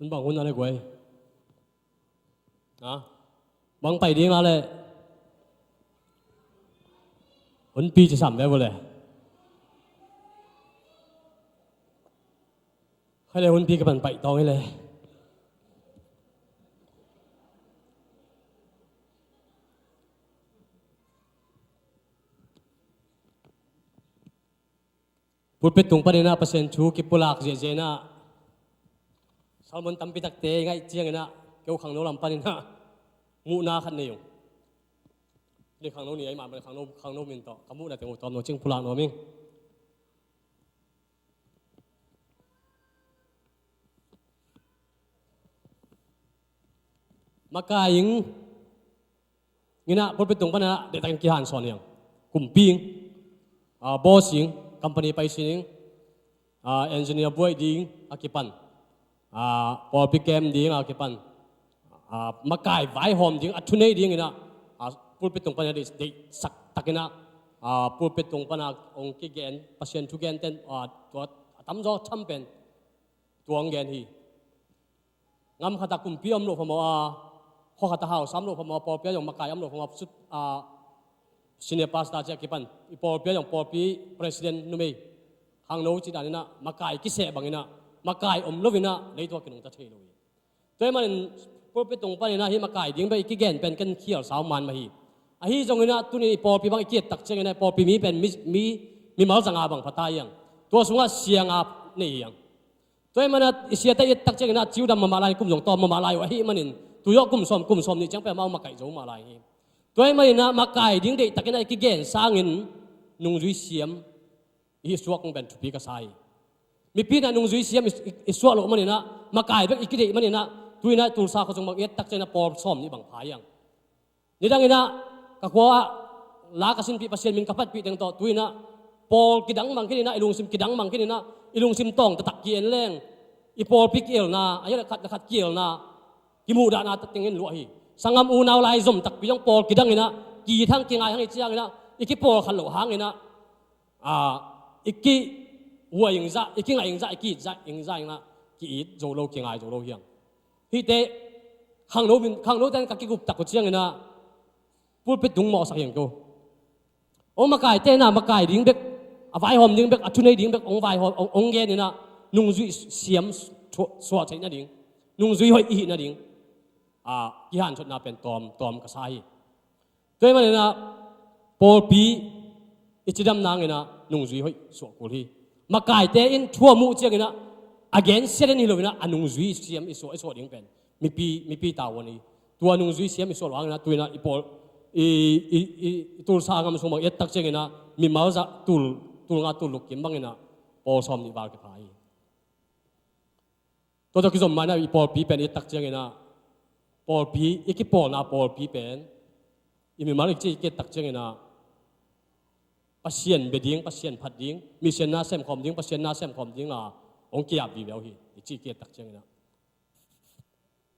มันบอกคุณอะไรกูนะบางไปดีมาเลยคนปีจะสั่มได้บ่เลยใครเลยคนปีกับมันไปตองให้เลยพูดไปตรงประเด็นนะเปอร์เซ็นต์ชูกิปุลากเจนะสารมันตั้มปิตักเตะไงเจียงนะเกี่ยวขังโนลำปันนะมูนาขันนี่อยู่เรื่องขังโนนี่ไอ้หมาเป็นขังโนมินต่อขมูนะแต่หัวตอมโนจิงปุลากโนมิงมากายิงงี้นะพูดไปตรงประเด็นนะเด็กตั้งกี่หันสอนอย่างกลุ่มปีงบอสยิงคัมพานีไปสิงเอนจิเนียร์บอยดิงอากิปันพอพิเกมดิงอากิปันมากายไวหอมดิงอัจฉริยดิงนะพูดไปตรงปัญญาดิสักตักนะพูดไปตรงปัญญาองค์กิเกนพัศยันทุเกนเต็นตัวตั้มจอชัมเป็นตัวองเกนฮีงามขัดกุมพิอมโลพมข้อขัดหาวสามโลพมพอเปียยองมากายอมโลพมสุดสิเนปัสตาเจกิปันพอเปียยองพอปีประธานนุ่มหางโนจิดานินะมากายกิเสบังนะมากายอมโลวินะเลยตัวกินงตัดเทโลยตัวมันพูดไปตรงปัญญาฮีมากายดิ้งไปกิเกนเป็นกันเขียวสาวมันมาฮีฮีจงนะตุนีพอปีบางเกียรตักเจงนะพอปีมีเป็นมีมาสังอาบังพัตายังตัวสุงาเสียงอาบนี่ยังตัวมันเสียแต่ตักเจงนะจิวดำมาลายกุมจงตอมมาลายวะฮีมันนินตัวยกกุมสมนี่จังไปมามาไก่โจมาลายฮีตัวมันนะมากายดิ้งเด็กตักนะกิเกนสร้างเงินนุ่งจุยเสียมอีสวกเป็นทุบีกษายมีปีนั้นนุ่งจุยเสียมอีสวกโลมันนี่นะมากายเป็นอีกทีมันนี่นะตัวนั้นตัวสาเขาจงมาเอ็ดตักเจนะปอสมนี่บังพายังนี่ดังนะก็ว่าลากสินปีเปอร์เซ็นต์มินกับพัดปีดังต่อตัวนะปอลกิดังมังคิดนะอิลุงซิมกิดังมังคิดนะอิลุงซิมตองตะเกียนแรงอีปอลพิกเอลนะอายะขัดเกียลนะกิมูดานาตะเต็งเงินลวฮีสังกามอูนาวลายซมตักปียังปอลกิดังนะกีทั้งกิงไงทั้งอีเจียงนะอีกิปอลขันโลหางนะอีกิหัวยิงซะอีกิไงยิงซะอีกิจะยิงซะยิงนะกีอีโจโลกิงไงโจโลเฮียงฮีเตขังโลแต่กักกิกุบตักกุเจียงนะพูดไปดุงหมอสักอย่างกูโอ้มากายเต้น่ะมากายดิ้งเบกไฟหอมดิ้งเบกอัจฉริยดิ้งเบกองไฟหอมองเกนนี่นะนุ่งจุยเสียมสวดใช่น่ะดิ้งนุ่งจุยหอยอีน่ะดิ้งกี่หันชดน่ะเป็นตอมกระไซตัวมันเนี่ยนะปอปีอิจดำนางเนี่ยนะนุ่งจุยหอยสวดกุลีมากายเต้อินชั่วมุเจียงเนี่ยนะ again เสด็จนี่เลยนะนุ่งจุยเสียมอิสวดดิ้งเป็นมีปีตาวันนี้ตัวนุ่งจุยเสียมอิสวดวางนะตัวน่ะอีปอตูลสางามสมบัติตักเจงนะมีมาจะตูลงาตูลลุกกิมบังนะพอสอมนี่บาร์กพายตัวที่สมมานะอีพอปีเป็นตักเจงนะพอปีอีกพอนะพอปีเป็นอีมีมาลิกเจอีกตักเจงนะปัศยันเบดิ้งปัศยันพัดดิ้งมีเชนนาเซมคอมดิ้งปัศยันนาเซมคอมดิ้งนะองค์กียบวิเวลฮีอีจีเกตักเจงนะ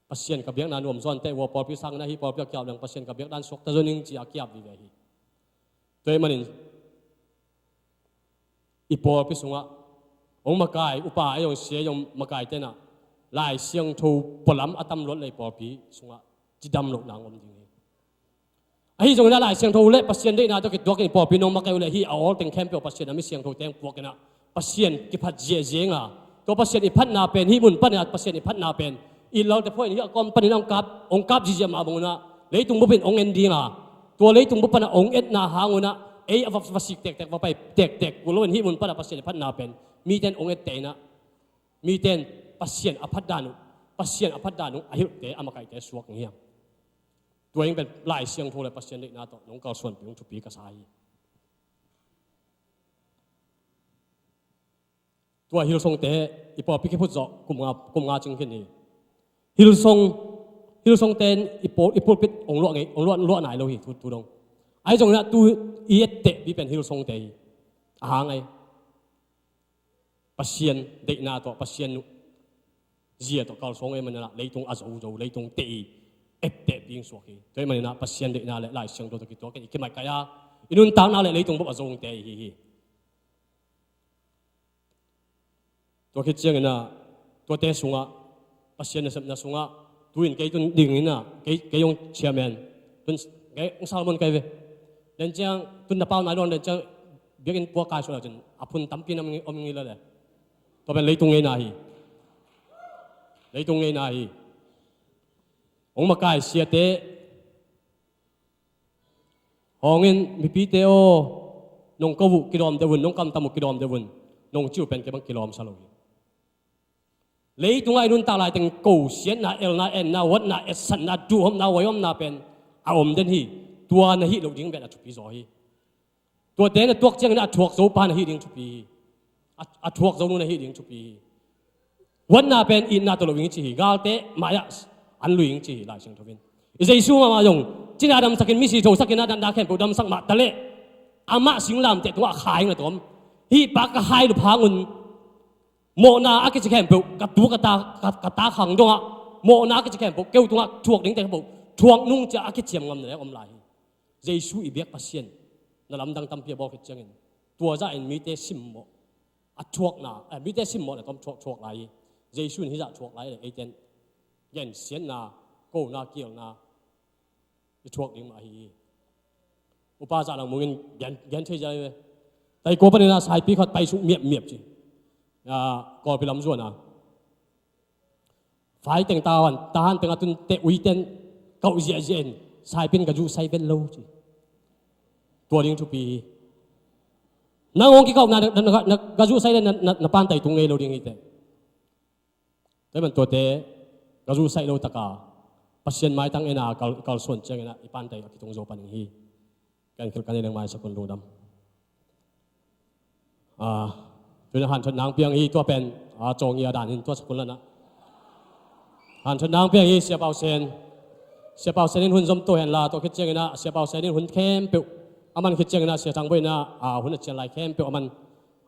ปัศยันกับเบียงนานวมซ้อนแต่ว่าพอพิสังนะฮีพอเบียกเกี่ยวเรื่องปัศยันกับเบียกด้านสกตะจนิงจีอาเกี่ยววิเวฮีตัวมันอีพอพิสุงะองค์มากายอุปาอยองเสียยองมากายเตนะลายเสียงทูปลำอัตมรถเลยพอพิสุงะจิดำลกนางอมจริงไอ้จงนั้นลายเสียงทูเละปัศยันได้นะตัวกิตัวกินพอพิน้องมากายเลยฮีเอาแต่งแคมเปียวปัศยันไม่เสียงทูแต่งพวกกันนะปัศยันกิพัดเจงอ่ะตัวปัศยันอีพัดนาเป็นฮีมุนปัญญาปัศยันอีพัดนาเป็นอีเราแต่พวกนี้ก็ปัญญาองค์กับจีเจมาบงนะเลยตุงบุเป็นองค์เอ็นดีนะตัวเลยตุงบุปนะองค์เอ็ดนาหางนะเอ้ยว่าสิเด็กว่าไปเด็กกูรู้ว่าที่มันปัญหาปัศยันพัฒนาเป็นมีเต็นองค์เอ็ดเตนะมีเต็นปัศยันอภัดดานุอายุเตะอามากายเตะสวกเงี้ยตัวเองเป็นลายเสียงโทรเลยปัศยันเด็กนาต่อน้องเก่าส่วนปีงทุปีกระสาย ตัวฮิลซงเตะอีปอพิกพุทธกุมงาจึงขึ้นนี่ฮิลซงเตนอีปอปิดองลวกไงองลวกไหนเราหิทุดงไอ้จงนะตัวอีเตะบีเป็นฮิลซงเตะหางไงปัสเซียนเด็กนาตัวปัสเซียนเจียตัวกาลซงไอ้มันนะเลยตรงอาจูเลยตรงเตะเตะบิงสวกีตัวมันนะปัสเซียนเด็กนาเลยไล่เสียงตัวกิตัวกันอีกไม่กายาอินุนตามนาเลยตรงพวกอาจูเตะฮีตัวคิดเจียงนะตัวเตะสูงอ่ะปัสเซียนนะสับนะสูงอ่ะตัวอินเกยตุนดิ่งนี่นะเกยยงเชียร์แมนตุนเกยองซาลมอนเกยเวเดินเจียงตุนนับเป้าไหนรอนเดินเจียงเบียกินปัวกายสุดแล้วจนอพุนตั้มกินอมงี้เลยตัวเป็นเลยตรงไงนาฮีเลยตรงไงนาฮีองมากายเสียเตะห้องเงินมีปีเตโอนงกวุกิโลมเดวุนนงกำตามุกิโลมเดวุนนงจิ้วเป็นแค่บางกิโลมสโลวีเลยตรงไอ้นุ่นตาลายถึงกูเสียนาเอลนาเอ็นนาวัดนาเอสันนาดูหอมนาไวอมนาเป็นอารมณ์เด่นฮีตัวนาฮีเราดิ้งเป็นอัจฉริยะฮีตัวเด่นตัวเจียงนาถวกโซปานาฮีดิ้งชุบีอัถวกโซนูนาฮีดิ้งชุบีวันนาเป็นอินนาตัวเราวิ่งจีฮีกาลเตะมายาอันลุยวิ่งจีฮีลายเสียงทวินอิเซซูมาจงจีนาดำสักมิสิโจสักนาดันดาแค่ปูดำสักมาตะเล่อามาสิงลามเตะตัวขายนะตัวฮีปากก็หายหรือพาnguนโมนาอากิจแคมป์กับตัวกตาขังตรงอ่ะโมนาอากิจแคมป์เกี่ยวตรงอ่ะทวกดิ้งแต่เขาทวกนุ่งจะอากิจเจียมงำเนี่ยอมลายเจสุอีเบียกปัสเซียนนั่นลำดังตั้มเพียบอกกิจเจียงตัวจะเอ็นมีเตสิมโมอัดทวกน่ะมีเตสิมโมเนี่ยต้องทวกไหลเจสุนี่จะทวกไหลเลยไอเจนเย็นเสียนนาโกนาเกี่ยวนาจะทวกดิ้งมาฮีอุปาจารังมึงยันเฉยใจเลยแต่กูเป็นนาสายปีเขาไปสุเมียบจีก็ไปลำส่วนฝ่ายแต่งตาวันตาหันแต่งตุนเตะอุยเตนเกาเจียเจนสายเป็นกระจูสายเป็นโลจีตัวดิ้งทุปีนางองค์กี่เขากระจูสายเป็นนับปานไตตุงเอโลดิ้งอีเตแต่มันตัวเตะกระจูสายโลตะกาปัสเซียนไม้ตั้งเอ็นากาลส่วนเจงนะอีปานไตกิตงโจปันฮีการคิดกันในเรื่องไม้สกุลรูดำตัวหันชนนางเพียงอีตัวเป็นจงเอียดานินตัวสกุลแล้วนะหันชนนางเพียงอีเสียเปาเซนนินหุ่นสมตัวเห็นลาตัวคิดเจงนะเสียเปาเซนนินหุ่นเข้มเปียวอามันคิดเจงนะเสียทางใบนะหุ่นเจียนลายเข้มเปียวอามัน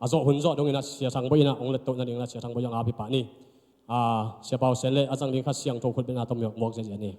โจหุ่นโจตรงนี้นะเสียทางใบนะองค์เล็กตัวนั่นเองนะเสียทางใบยังอาภิปานี่เสียเปาเซนเลยอาจารย์ลิงคัดเสียงโจคุณเป็นอาตมยกมอกเจียนี่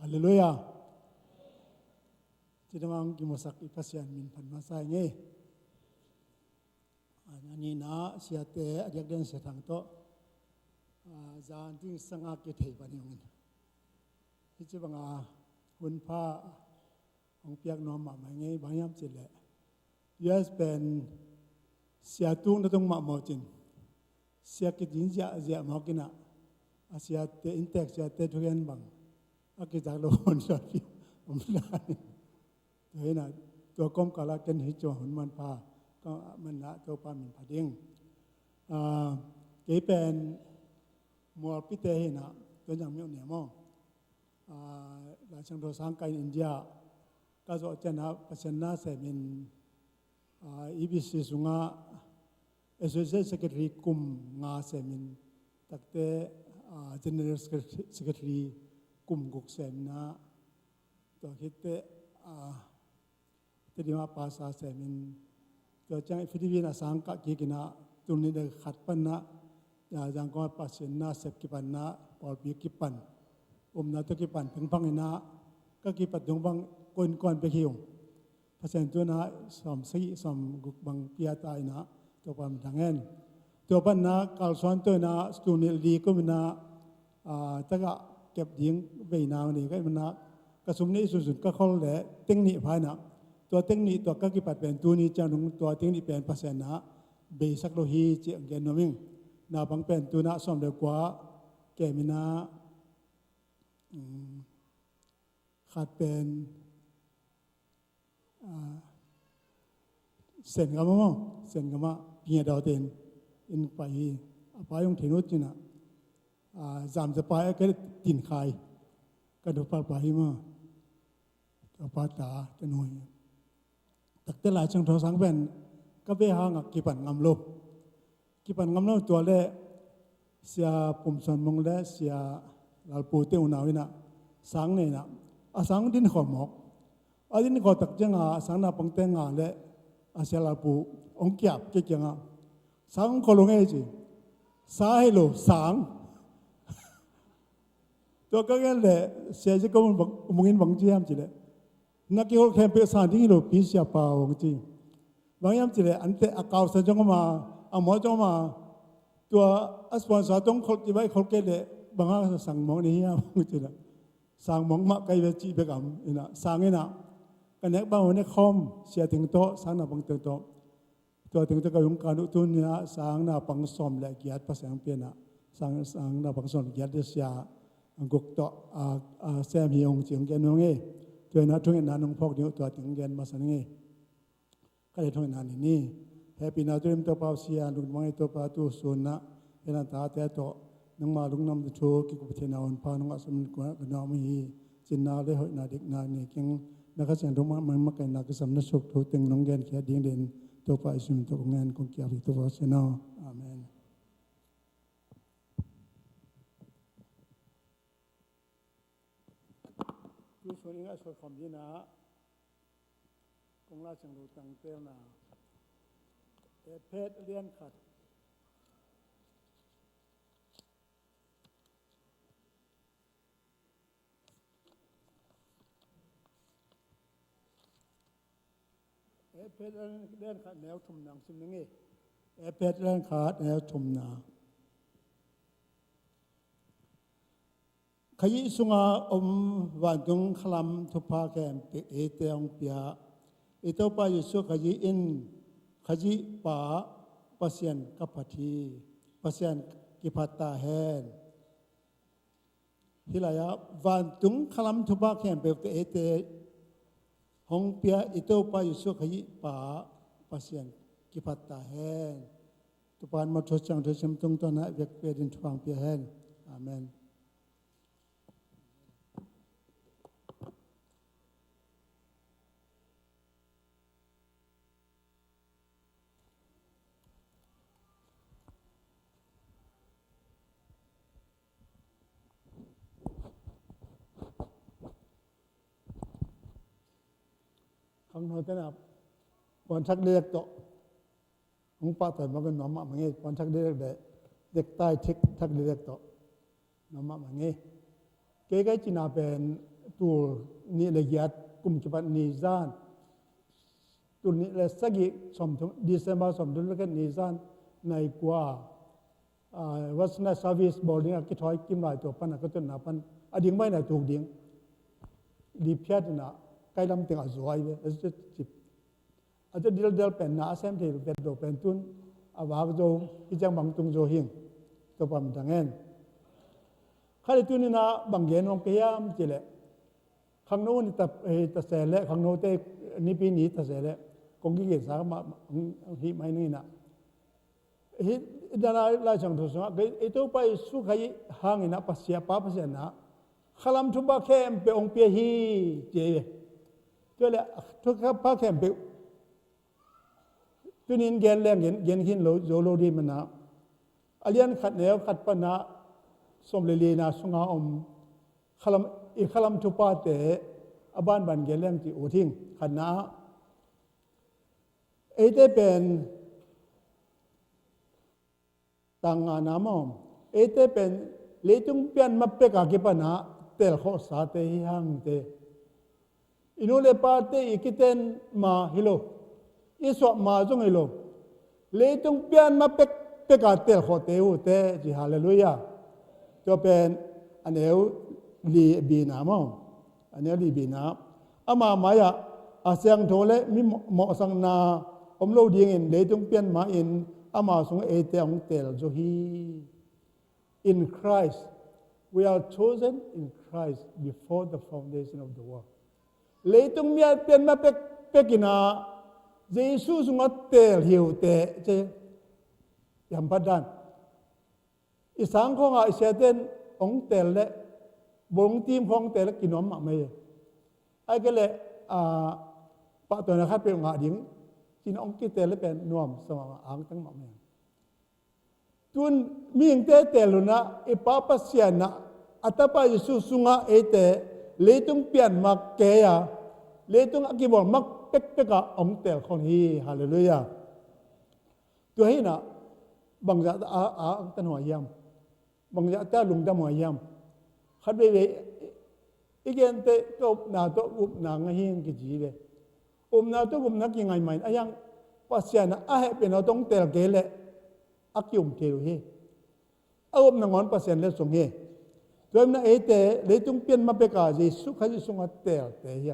ฮาเลลูยาที่นำกิมสักอิปัสยันมินพันมาใส่เงี้ยอันนี้นะเสียเตะอยากเดินเสียทางโตจานที่สังอากิเทปันยงที่จะบังอาหุ่นผ้าของเปียกนอมมาไม่เงี้ยบางยามจิตแหละยูเอสเป็นเสียตุ้งนั่งตรงมาหมอจินเสียกิจินเสียหมอกินะเสียเตะอินเทคเสียเตะทุเรียนบังอากิจากโลนชอดที่ผมได้เห็นนะตัวก้มกาลาเกนหิจหุ่นมันพาก็มันละตัวปามันพาดิ้งเกี่เป็นมัวพิเตหินะตัวอย่างมีเนี่ยมั้งหลายช่างโดสังกัยอินเดียก็จะเจนะปัจจุบันเสมินEBC สุงา Associate Secretary กุมงาเสมินตักเตGeneral Secretary กุมกุกเสมนะตัวคิดเตที่มาภาษาเสมินตัวจังฟิลิปปินส์สังกัดกี่กินะตุนี้เด็กขัดปันนะอย่างก็ปัจจุบันเสพกิปันนะปอลบีกิปันนาตัวกิปันถึงพังนะก็กิปันถึงบังก้อนไปหิวเพราะฉะนั้นตัวนะสมศรีสมกุกบังเปียตายนะตัวความทางเงินตั ตัวปัญหาการสอนตัวน่ะสตูนิลดีก็มันน่ะแต่ก็เก็บยิงไปนาวนี่ก็มันน่ะกระสุนนี้สุดๆก็เขาแหละเทคนิคภายน่ะตัวเทคนิคตัวก็กี่ปัดเป็นตัวนี้จะนุ่งตัวเทคนิคเป็นเปอร์เซ็นต์นะเบสักโลหีเจียงแกนน้องมิ่งน่าบังเป็นตัวน่ะสอนเดียวกว่าแกมิน่ะขาดเป็นเส้นกันมั้งเส้นกันมาเพียงดาวเต็นอินไปยงเทนุจินะจามจะไปก็ตินขายก็ดูไปมาก็ปาตาจะหน่อยตักแต่หลายช่างทอสังเป็นก็ไปหางกี่ปันงำลบตัวเล่เสียปุ่มสนมงเล่เสียลาปูเตอุนาวินะสังเนี่ยนะสังดินขอหมอกดินขอตักจังสังนาปังเตงเล่เสียลาปูองเกียบเกี่ยงสังขอลงเอจีสาให้โลสังตัวก็แค่เลยเสียจะก็มึงอินบังจียมจีเลยนักเกี่ยวกับแคมเปญสานที่โลพิเศษป่าวงจีบางยามจีเลยอันเตะอากาศสัญจรมาหมอจงมาตัวสปอนเซอร์ต้องคนที่ไว้คนเกเลยบางครั้งสั่งมองนี่ฮะมึงจีเลยสั่งมองมาใกล้เวจีเบกามอินะสั่งอินะกันเน็กบ้านวันนี้คอมเสียถึงโต๊ะสั่งน่ะบังเตโต๊ะตัวถึงจะกระยุงการอุตุนเนี่ยสั่งน่ะบังสมและเกียรติภาษาอังกฤษน่ะสั่งน่ะบังสมเกียรติเสียกุกโต๊ะแซมฮิองจิงแกนงเอตัวนั้นทุ่งนานงพอกเดียวตัวถึงแกนมาสังเงก็เลยทุ่งนานนี่แฮปปี้นาตัวตัวเปล่าเสียลุงมังตัวเปล่าตัวส่วนนะเห็นตาแต่โตนังมาลุงน้ำตัวโชกิกุปเทนาวันพานังอาสมันกว่ากันนามีจินนาเลยหอยนาเด็กนาเนี่ยเก่งนักเสียงตรงมันมักกันนักสำนักสุขทุกตึงน้องแกนแค่ดิ้งเด่นตัวไปสุนตัวงานคงเกี่ยวกับตัวเสนาอาเมนผู้ชนิงอาศัยความดีนะกงราชจังหวัดตังเต้นาเพศเลี้ยนขัดเพศเลี้ยนขัดแนวชุมนางซึ่งนี่เพศเลี้ยนขัดแนวชุมนาขยิสุงาวันจงขลัมทุพาแกมเอเตองเปียเอเตปายิสุขยิอินขยิป่าปัสยันกัปทีปัสยันกิพัตตาแฮนฮิลายาวันจงขลัมทุพาแกมเอเตหงเปียเอเตปายิสุขยิป่าปัสยันกิพัตตาแฮนตุปานมาทศจังทศมตงตนะเวกเปดินทวงเปียแฮนอาเมนข้างนอกนะวันชักเด็กโตหงป้าแต่มาเป็นน้ำมันเงี้ยวันชักเด็กเด็กใต้ชิกชักเด็กโตน้ำมันเงี้ยเก๋ก็จีน่าเป็นตัวนี่ละเอียดกุมจุบันนิจานตัวนี้ละสักกี่สมทุนเดือนมาสมทุนแล้วก็นิจานในกว่าวัฒนศาสตร์ boarding คิดถอยกิมหลายตัวปันก็ตัวหน้าปันอดีตไม่ไหนถูกดิ่งดีเพียรนะใครลำเต็งอาจจะไว้อาจจะจิบอาจจะเดิลเป็นน้าเซมที่เป็นตัวเป็นตุนอาว่าก็จะที่จะบังตุงโจหิงตัวปั๊มดังเงินข้าเลยตุนนี่นะบางเงินองเกียมจีเล่ข้างโน้นตัดเสร็จข้างโน้นเตนี่ปีนี้ตัดเสร็จคงกี่เกศสามหิไม่นี่นะฮิดาราจังทุสมาไอตัวไปสุขัยห่างนะปัสยาป้าปัสยานะขลัมทุบะเข้มเปองเปียฮีเจตัวเลยทุกข้าป้าเข้มเปตัวนี้เงินแรงเงินหินโลโจโลดีมันนะอาเลียนขัดแนวขัดปนะสมเลลีนะสุงาขลัมทุบะเตอบ้านบันเงินแรงที่โอทิ้งขัดนะไอเตเป็นต่างงานมองเอเตเป็นเลตุงเปียนมาเป็กอากิปนะเตลข้อสาเตหิฮังเตอินุเลปาเตอิกิเตนมาฮิโลอิสวะมาจงฮิโลเลตุงเปียนมาเป็ก กาเตลโคเตวเตจิฮาเลลูยาตัวเป็นอันเอวลีบีนามองอันเอวลีบีนาอามามายะอาเซียงโทเลมิเหมาะสังนาอมโลดีงินเลตุงเปียนมาอินอามาสงเอเตองเตลโจฮี in Christ we are chosen in Christ before the foundation of the world เลยต้องมีเปลี่ยนมาเป็กินาเยซูสงเตลหิวเตเจยามพัดดันอีสังของอาเซียเตนองเตลเละบงทีมของเตลกินน้ำมาไม่ไอ้ก็เลยปะตัวนะครับเป็นงาดิ้งกินองกิเตลเป็นนวมสมองอ่างตั้งมาไม่ตุนมีอย่างเตลุนะอีป้าปัสยานะอัตปาเยซูสุงะเอเตเลตุงเปลี่ยนมาเกียเลตุงกิบอกมักเป็กกะองเตลคนฮีฮาเลลูยาตัวให้นะบางอย่างตันหัวยำบางอย่างตาลุงตาหัวยำขัดไปเลยอีกอย่างเตก็นาตัวอุบนางหิงกิจีเลยนาตัวอุบนักยังไงไหมไอ้ยังปัสยานะเป็นเราต้องเตลเกลอักยุมเทวเฮเอาอบนางอนเปอร์เซ็นต์เลสงเฮตัวนั้นเอเตเลยต้องเปลี่ยนมาเป็นกาจีสุขจิสุงเตลเตย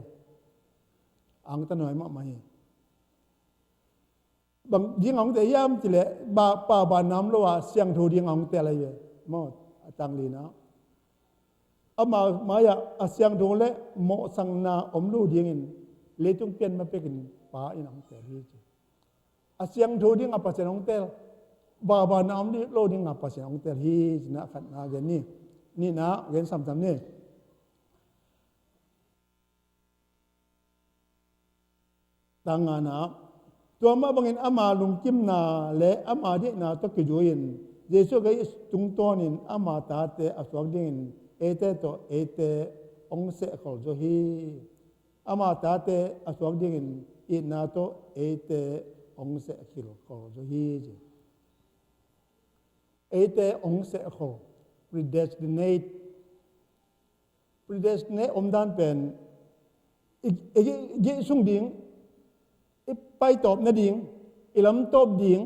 อังตันหน่อยมากไหมบางยิงอังเตยามจิเลป่าบานน้ำละว่าเสียงทูยิงอังเตอะไรเยมอตังลีนะเอามายาเสียงทูเละโมสังนาอมลูดิงินเลยต้องเปลี่ยนมาเป็นป่าอินอังเตลีเสียงทูยิงอัปเสนอังเตลบาบานามนี่โลดิ้งอัปเสนองเตลฮีนะขันนาเกนี่นี่นะเกนสัมสัมนี่ตังงานะตัวมาบังเอิญอามาลุงกิมนาและอามาที่นาตะกิจุยินเยซูก็จุงตัวนินอามาตาเตอสวงดิ้งเอเตโตเอเตองเสกขอลโจฮีอามาตาเตอสวงดิ้งอินาโตเอเตองเสกขิลขอลโจฮีเอเตองเสกขอ predestinate อมดานเป็นอีกสุ่งดิ่งอีไปตอบนาดิ่งอีลำตอบดิ่ง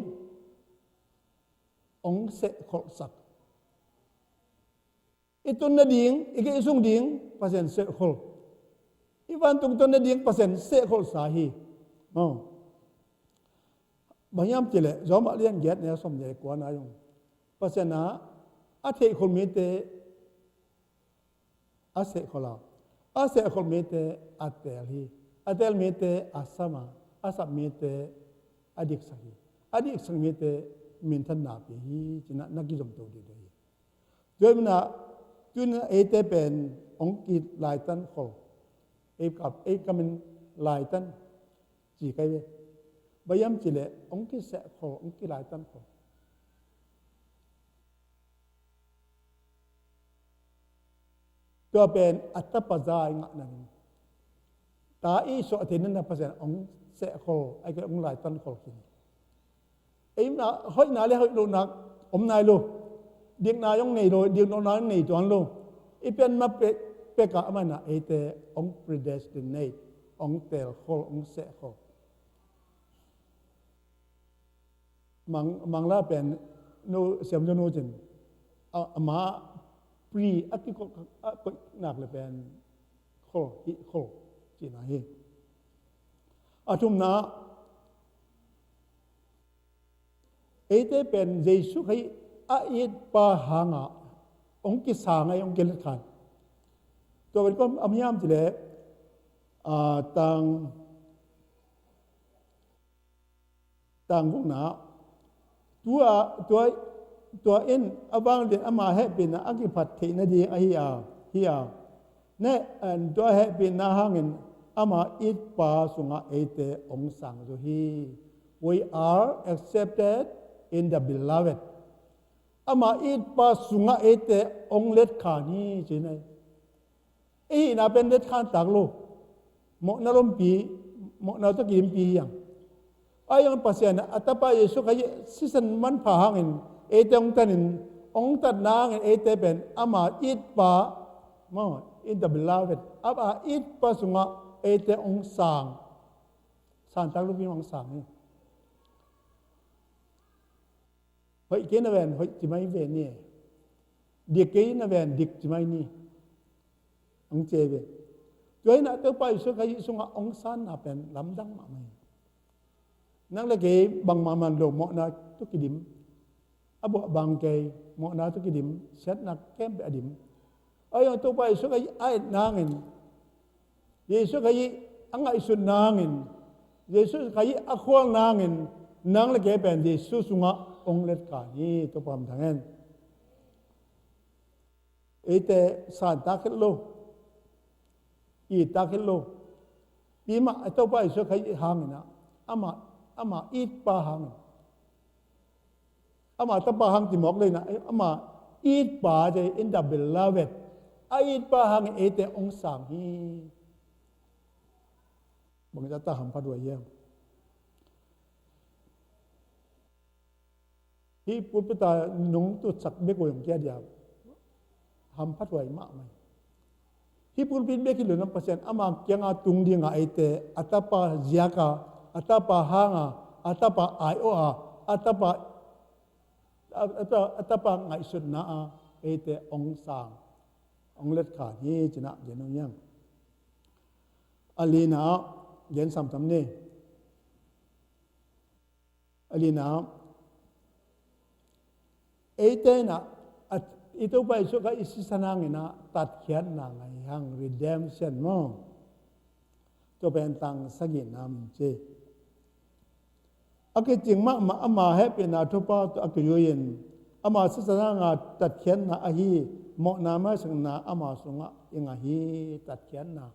องเสกขอสักอีตุนนาดิ่งอีกสุ่งดิ่งเปอร์เซ็นต์เสกขออีวันตุงตุนนาดิ่งเปอร์เซ็นต์เสกขอสาฮีบางยามเจริญจอมเลี้ยงเกียรติเนี่ยสมเด็จกว่านาyungเพราะฉะนั้นอาเทคนมีแต่อาเสคนละอาเสคนมีแต่อาเตลฮีอาเตลมีแต่อาสมาอาสมีแต่อดิกสังอดิกสังมีแต่มินทันนาปีฮีจีน่านักกิจมตัวดีเลยด้วยมันนะจุนเอเตเป็นองกิลายตันขอเอกับเอกับมันลายตันจีกันเว้บางยามเจริญองกิเสขอองกิลายตันขอตัวเป็นอัตปัจจัยงะนั่นตาอีสุอธินันนะภาษาองเสกโคไอ้ก็องหลายตันโคกินไอ้น่ะห้อยนาเลยห้อยลูนักอมนายลูเด็กนายองในโดเด็กน้องนายในจวนลูไอ้เป็นมาเปกะมันนะไอ้แต่อง predestinate องเตลโคองเสกโคมังลาเป็นโนเสียมจนูจินเอามาปรีอัติก็นักเลยเป็นโคอิโคจีน่าเฮอาทุมนาเอเตเป็นเยซูให้อาอิดปะหางะองค์กิสางไอองค์กิเลขันตัวเป็นก็อามยามจีเลต่างพวกนาตัวเอ็นอบางเดือนอามาให้เป็นอักิพัดเทนดีไอฮิอาเนี่ยตัวให้เป็นนาหังเงินอามาอิดปาสุงะเอเตองสังจุฮี we are accepted in the beloved อามาอิดปาสุงะเอเตองเล็ดขานีจีน่าน่าเป็นเล็ดขานตากโลหมกนรมปีหมกนาตะกิมปีอย่างไอ้ยังภาษาเนี่ยอัตปาเยซูขยสิสันมันพาหังเงินเอเตองตันองตัดนางเอเตเป็นอามาอิดปามาอินเดบิลาเวตอามาอิดปาสุงะเอเตองสังตักลูกพี่องสังนี่ hoi ke na ven hoi chi mai ve ni dik ke na ven dik chi mai ni ong che ve toi na to pai so kai sunga ong san na pen lam dang ma mai nang le ke bang ma man lo mo na tu ki dim abo bang ke mo na tu ki dim set na kem be adim ayo to pai so kai ai nangin Yesus kai angai sun nangin Yesus kai akhwal nangin nang le ke pen Yesus sunga ong let ka ni to pam thangen ete san ta khel lo i ta khel lo pi ma to pai so kai hang na ama it pa hang ama ta pa hang ti mok le na ama it pa je in the beloved it pa hang ete ong sang hi bang ta ta ham pa do ye hi put ta nung tu sak be ko yong kya dia ham pa do ma mai hi put bin be ki lo na pasen ama kya nga tung di nga ete atapa ziaka atapa hanga atapa ioa atapa ngai sut na a ete ong sang ong let kha ni china genu yang alina gen sam tam ne alina ete na ito pa iso ka isisanang ina tatkian na ngai hang redemption mo to bentang sagin nam che ake jing ma ama happy na thopa to akyoyen ama sisana nga tatkian na ahi mo na ma sang na ama sunga inga hi tatkian na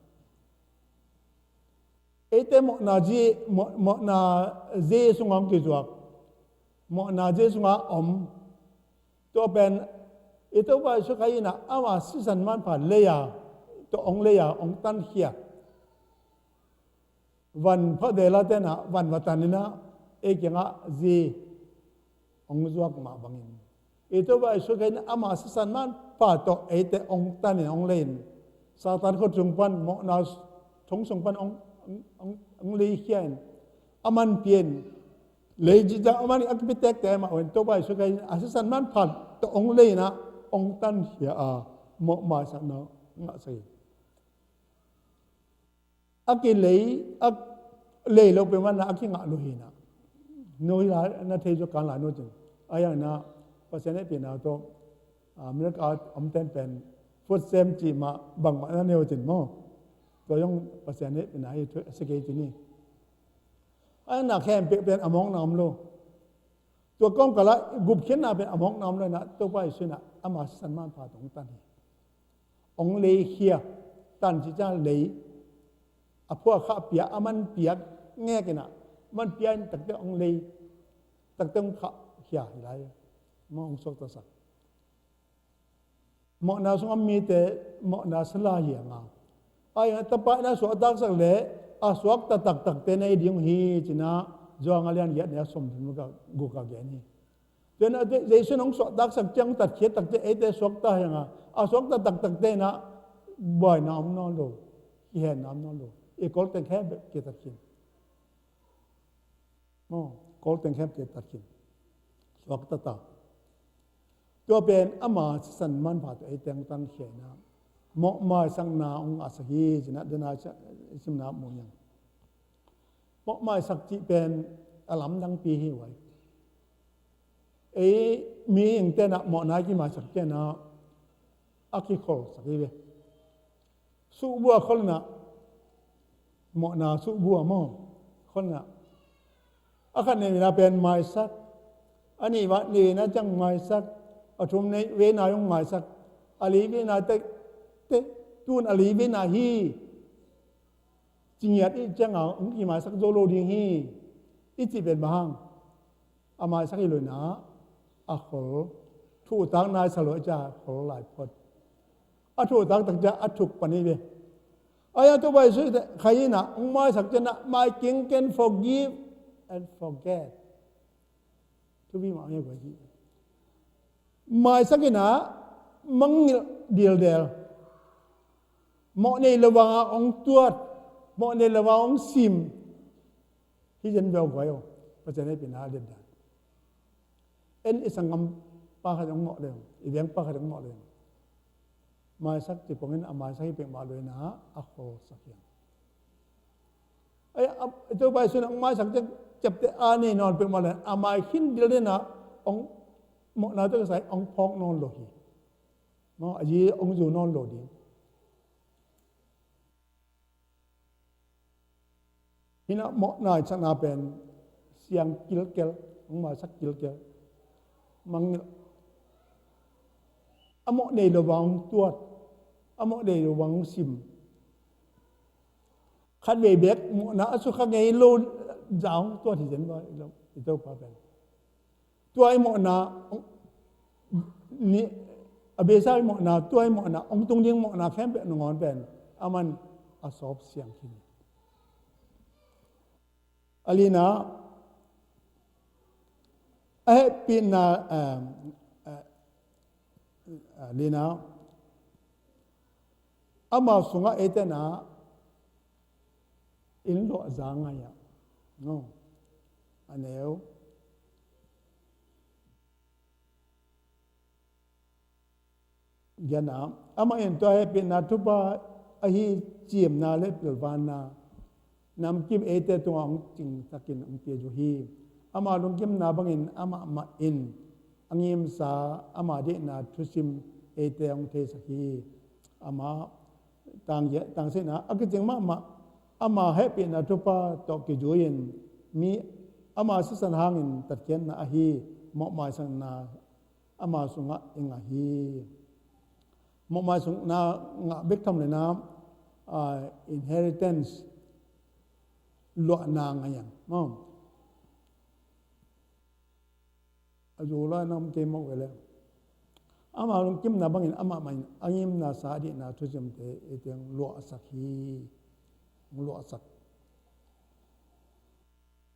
ete mo na ji mo na je sunga ki juak mo na je sunga to ben ito ba so kai na ama sisan man pa leya to ong leya ong tan hia van pha de la te na van watanina e kenga ji ong zuak ma bangin ito ba so kai na ama sisan man pa to ete ong tan ong len satan ko jungpan mo na thong sungpan ong le hian aman pien le ji ja aman akpitek te ma wen to ba so kai asisan man pa to ong le na ong tan hia a mo ma sa na nga sai aki le lo pe man na aki nga lo hina no ya na the jo kan la no jin aya na pasene pe na to mir ka am ten pen food sem chi ma bang ma na ne jin mo to yong pasene pe na ai se ke ti ni aya na khem pe pen among nam loตัวก้องกะละกุบเขียนนาเป็นอมองนำเลยนะตัวไปสินะอามาสันมันพาตรงตันองเลยเฮียตันที่จะเลยอพวกข้าเปียอามันเปียกแง่กันนะมันเปียนตักเตองเลยตักเตองข้าเฮียอะไรมองสกตัวสักมองนาสงมีแต่มองนาสลายอย่างอ่ะไอ้ตะปะนาสวดดักสักเละอาสวกตักเตในดิ่งฮีจินะจวงอะไรเนี่ยเนี่ยสมถึงกับกุกาเกนี่จนเดี๋ยวฉันองสวดดักสักจังตัดเขียตักเตเอเตสวกตาอย่างอ่ะอาสวกตักเตนะบ่อยน้ำนอนโลเห็นน้ำนอนโลอีกอลเต็งแคบเกตัดขินโอ้กอลเต็งแคบเกตัดขินสวกตาตัวเป็นอามาสันมันผ่าตัวเอเตงตันเขียนะเหมาะมาสังนาองอาศัยจินะเดนาชิมน้ำมยังเพราะไม่สักจีเป็นอลัมดังปีให้ไว้มีอย่างเต้นอะหมอนาที่มาสักเต้นอะอากิโคสักทีเว้สู้บัวคนน่ะหมอนาสู้บัวมั่งคนน่ะอาคันนี้เวลาเป็นไม้สักอันนี้ว่านี่นะจังไม้สักอาชุมในเวนายงไม้สักอาลีเวนาเตตูนอาลีเวนาฮีจริงๆอีจังเอาองค์ที่มาสักโจโลดิ้งฮีอีจีเป็นบางอามาสักอีเลยนะอาขอทูตังนายสลวยจ่าขอหลายพดอาทูตังตั้งจะอาทุกปนิเวอายะตัวใบสุดใครนะองค์มาสักจะนะ my king can forgive and forget ทุกวิมาไม่กว่าที่มาสักนะมังเดียลเหมาะในระหว่างองค์ตัวเหมาะในระหว่างองค์ซิมที่ฉันเบลกว่าอยู่เพราะฉะนั้นเป็นอาเด็ดดา en isang pa kadang mo le ibang pa kadang mo le mai sak ti pongin amai sak pe ma le na a kho sakyan ai ito ba sun ang mai sak chep te ani non pe ma le amai hin dil le na ong mo na to sai ong phok non lo hi mo aji ong zu non lo di hina mo na chana pen siang kilkel ong mai sak kilkel mang amo nei lo wang tuat amo nei lo wang sim khan ve bek mo na asu kha ngei lo jaung tuat hi jen ba ito pa ben tuai mo na ni abesa mo na tuai mo na ong tung ding mo na khem pe ngon ben aman asop siang kin alina pina lina ama sunga etena in lo zanga ya no aneu gana ama en to pina tuba ahi chiem na le pilwana nam kim ete tuang ching takin ang te ju hi ama lung kim na bangin ama ma in angim sa ama de na thusim ete ang te sakhi ama tang se na akijeng ma ama happy na tupa to ki join mi ama sisan hangin tatken na ahi mo mai sang na ama sunga inga hi mo mai sung na nga bek tham le na inheritance lo na ngayan mo azula nam te mo wele ama lung kim na bangin ama mai angim na sa di na thujum te eteng lo sakhi lo sak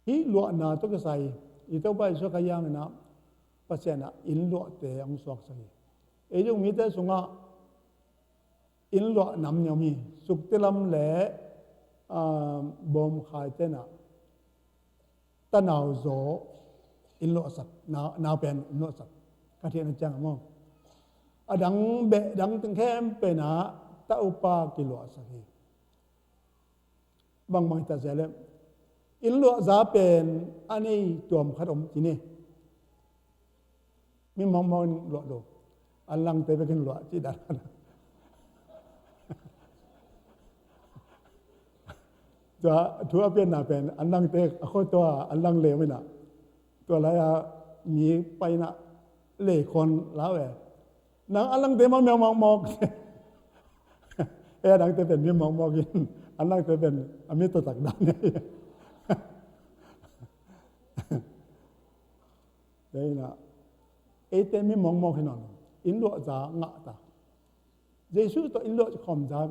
hi lo na to ka sai I to ba so ka yang na pasena in lo te ang sok sai e jong mi te sunga in lo nam nyomi suk te lam le bom khai te na ta nào zo in lo sak na pen in lo sak ka the na chang mo adang be dang teng khem pe na ta upa ki lo sak hi bang bang ta zele in lo za pen ani tuam khatom chi ne mi mong mong lo do alang te be ken lo chi daจะทัวเป็นนาเป็นอันลังเตะข้อตัวอันลังเลวไม่น่ะตัวอะไรมีไปน่ะเล่คนแล้วนางอันลังเตะมองมองดังเตะเป็นมีมองกินอันลังเตะเป็นอมิตรตักดันเนี่ยได้น่ะเตะมีมองขนาดอินโดจะงะตาเยซูตัวอินโดจะข่มจาง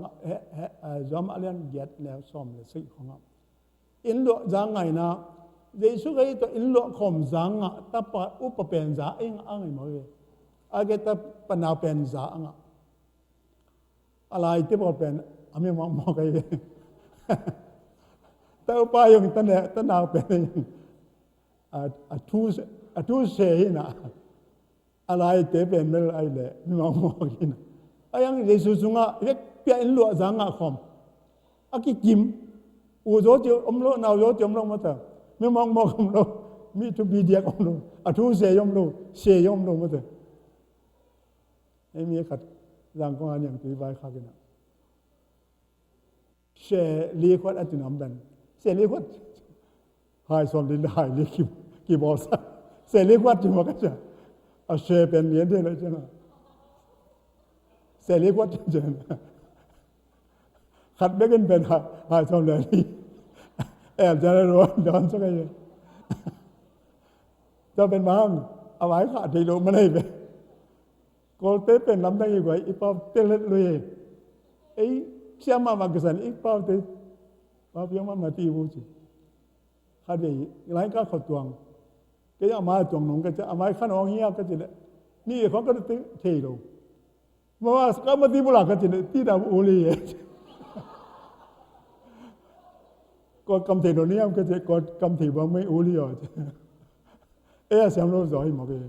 จอมอะไรนั่นเกียรติแล้วซ้อมเลยสิ่งของอินโดจางไงนะเยซูก็ตัวอินโดข่มจางตาปะอุปเป็นจาเองอ่างไงมั้งอาเกตาปนาเป็นจาอ่ะอะไรที่บอกเป็นอามีมองกันเลยแต่อุปายงตั้งแต่ตั้งนาเป็นทูเสียนะอะไรที่เป็นไม่ไรเลยมองกินayang Yesus sunga vek pia in lo zanga khom aki kim u zo jo omlo naw yo jom lo mata me mong mo khom lo mi tu bi dia khom lo athu se yom lo mata ai mi khat jang ko an yang ti bai kha kina she li khot atunam dan se li khot hai som din hai li ki bo sa se li khot ti mo ka cha a she pen yen de lo chaเสรีกว่าเจนขัดไม่กันเป็นหายทองเลยแอบจะร้อนร้อนสักอย่างจะเป็นมั่งเอาไว้ขาดที่รู้ไม่ได้ไปโกลเต้เป็นน้ำได้ยังไงอีป้าเตล็ดเลยไอ้เชื่อมากษัตริย์อีป้าเต้ป้าเพียงมาตีบูจิขัดไปหลายก็ขดตวงก็ยังมาตวงหนุ่มก็จะเอาไว้ข้างนอกเงี้ยก็จะนี่เขาก็ตึ้งเทโลมาว่าก็มาที่บุหรี่ก็จะที่ดาวอุลีก็กำเทโดนี้ก็จะก็กำเทว่าไม่อุลีอ่ะเสียงรู้จ่อยมาเป็น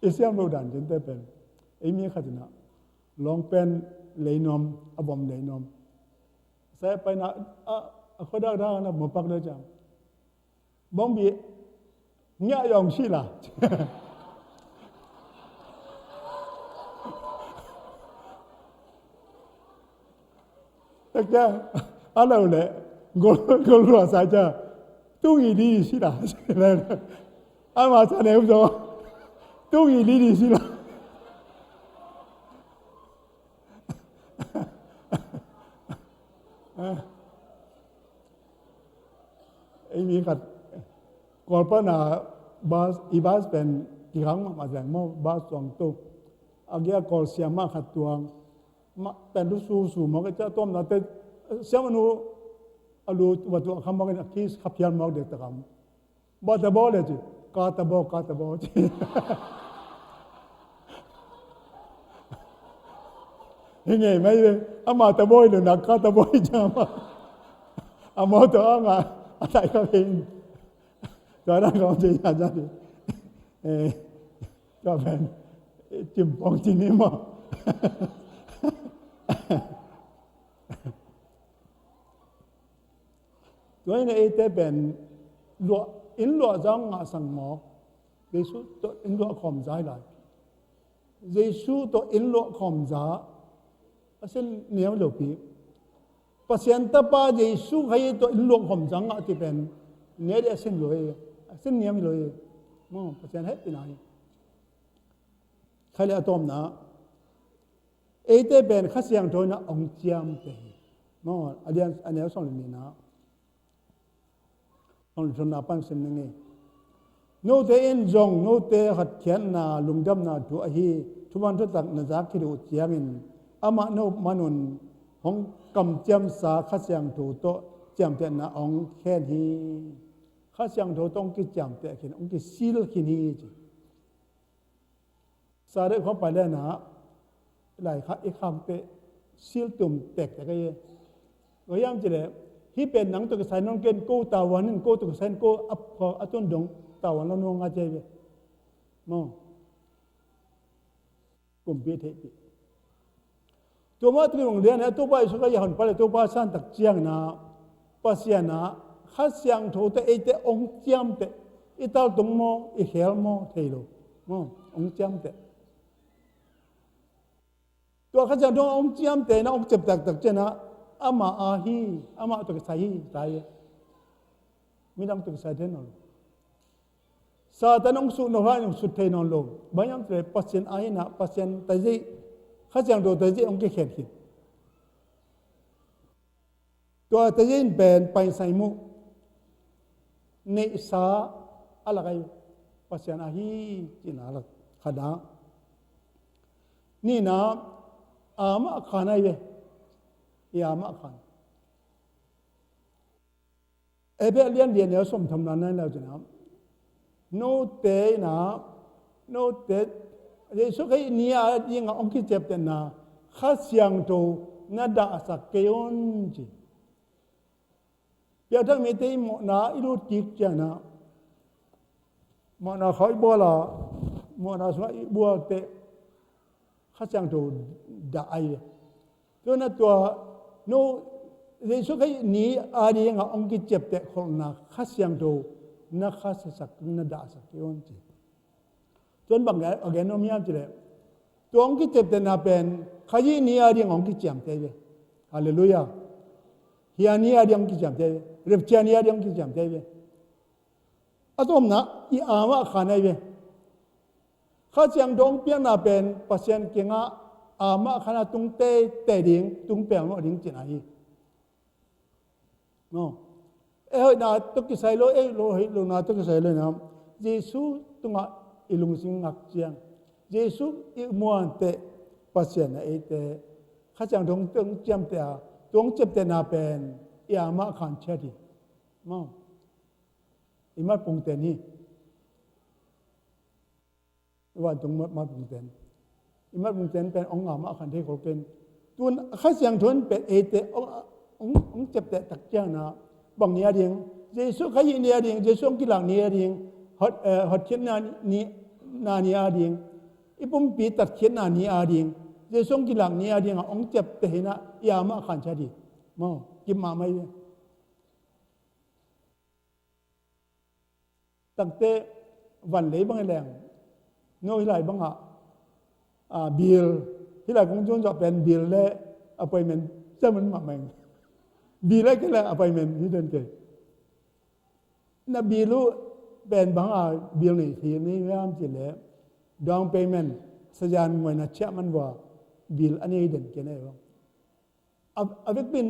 อิสยามโลดันจนแต่เป็นไอ้มีขัดนะลองเป็นเลยนอมอบอมเลยนอมใส่ไปนะเขาได้นะหมอปักเลยจังบองบีเนี่ยยองชีล่ะแต่แกอะไรเลยกลัวสายจ้าตู้อีดีชีล่ะอะไรอามาจะเนี่ยผมจะตู้อีดีชีล่ะไอ้มีขัดก่อนป้านาบาสอีบาสเป็นกี่ครั้งมาแสดงมั่วบาสสองตัวอาเกียก่อนเสียมาขัดตัวมาเป็นรู้สูมันก็จะต้มนะแต่เสียมนูอาลูวัตถุคำบอกกันที่ขับยันมอกเด็กตะคำบอตะบอเลยจีกาตะบอจียังไงไม่เลยอามาตะบอยหรือนักกาตะบอยจังมาอามาตัวอาอะไรก็เองตอนนั้นเขาจะอยากจะก็เป็นจิมปองจีนี่มั้งตัวนี้เอเตเป็นลัวอินลัวจังอาสังหมอกเยซูตัวอินลัวคอมใจเลยเยซูตัวอินลัวคอมใจอาศัยเนี้ยลูกพี่ปัจจัยต่อไปเยซูให้ตัวอินลัวคอมจังอาที่เป็นเนี้ยอาศัยเลยอาศัยเนี้ยเลยมั้งปัจจัยให้เป็นอะไรใครเลี้ยตัวน่ะเอเตเป็นข้าเสียงโทนะองเจียมเป็นมั้งอันนี้ส่งเลยนี่นะองชนาปันสิ่งนี้โนเตอินจงโนเตหัดเขียนนาลุงดำนาตัวฮีทุวันทุตักนาจักที่ดูเจียมินอามาโนมานุนของกำเจียมสาข้าเสียงถูโตเจียมเตนาองแค่นี้ข้าเสียงถูต้องกิจเจียมเตขินองกิซิลขินีจีสาเรื่องเขาไปแล้วนะหลายข้าอีกคำเตซิลตุ่มเตกแต่ก็ยังก็ยังจีเลยที่เป็นหนังตัวกระสายน้องเกนโกตาวันนึงโกตัวกระสายโกอับพออัตุนดงตาวันแล้วน้องอาเจเวมองกลุ่มเบียเทปีตัวมาที่โรงเรียนเนี่ยตัวบ้านสุขยาหันไปเลยตัวบ้านสั้นตักเจียงนะปัสยานะข้าเสียงโถแต่เอเตองเจียมเตอีตาตรงโมอีเฮลโมเทโลมององเจียมเตตัวข้าเสียงโถองเจียมเตนะองเจ็บตักเจนะอามาอาฮีอามาตุกใส่ใจมีดังตุกใส่เทนอนซาตานองสุนว่าองสุดเทนอนลงบางอย่างเตะปัสเซนอาฮีนะปัสเซนแต่จีข้าจังโดแต่จีองเกเขียนหินตัวแต่จีเป็นไปใส่มุเนสาอะไรกันปัสเซนอาฮีจีน่าละขดานี่นะอามาขานายเวยามาขันเอเบเลียนเดียนเนี่ยสมทำนานนั้นแล้วจ้ะนะโนเตนะโนเตเยซูคริสต์เนี่ยยังองค์เจ็บแต่นะข้าเสียงโตนาดาสักเกยอนจีเดี๋ยวถ้ามีเตยหมอนาอิรุติกจ้ะนะหมอนาเขาบัวละหมอนาสมัยบัวเตข้าเสียงโตด่าไอ้ตัวนั้นตัวโน้เรื่องสุขนี้อะไรอย่างองค์เจ็บแต่คนนักข้าเสียงดูนักข้าศึกนักด่าสักย้อนจีจนบางอย่างอะไรน้องมีอะไรเลยตัวองค์เจ็บแต่น่าเป็นข้ายี่นี้อะไรอย่างองค์เจ็บแต่เลยฮาเลลูยาเฮียนี้อะไรอย่างองค์เจ็บแต่เรียบเชียนี้อะไรอย่างองค์เจ็บแต่เลยอะตัวนั้นอีอามาขานายเลยข้าเสียงดงเพียงน่าเป็นปัจจัยเก่งอามาขณะตุงเตเตดิ่งตุงเปียงว่าดิ่งจีน่าฮีน้องน่าตุกิใส่โลโลหิโลน่าตุกิใส่โลนะเยซูตุงอิลุงสิงหักเจียงเยซูอีมัวเตปัสเซียนเอเตข้าจังดงตุงเจียมเตะตุงเจ็บเตน่าเป็นอามาขันเชดีน้องอิมาปุงเตนี่ว่าตุงมาปุงเตนอิมาบุญเซนเป็นองค์อามาขันเทโกเป็นตัวข้าเสียงทวนเป็นเอเตองเจ็บแต่ตักเจ้านะบางเนียเดียงเยซูขยินเนียเดียงเยซูกิหลังเนียเดียง hot khen na ni ading ipum pi tat khen na ni ading je song kilang ni ading ong chep te hina ya ma khan chadi mo kim ma maiตั้งแต่วันเลยบางแรงโน้ยไหลบางบิลที่ไหลคงจงจะเป็นบิลและอภัยเมนจะมันมาเองบิลและก็เลยอภัยเมนที่เดินเกยนับบิลูเป็นบางบิลนี่ทีนี้ยามจิเลยดองเพย์เมนสยานมวยนัดเชื่อมันว่าบิลอันนี้เดินเกยได้บ้างเอาไปเป็น